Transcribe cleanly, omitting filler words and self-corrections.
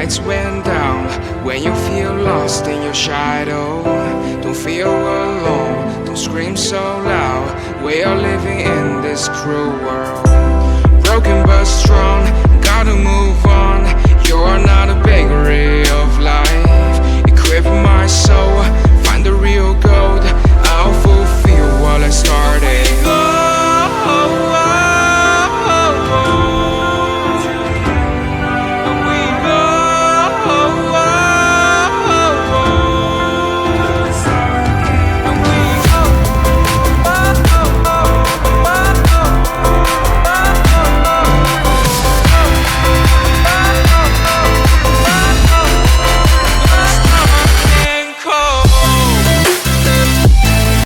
lights went down. When you feel lost in your shadow, don't feel alone, don't scream so loud. We are living in this cruel world, broken but strong, gotta move on.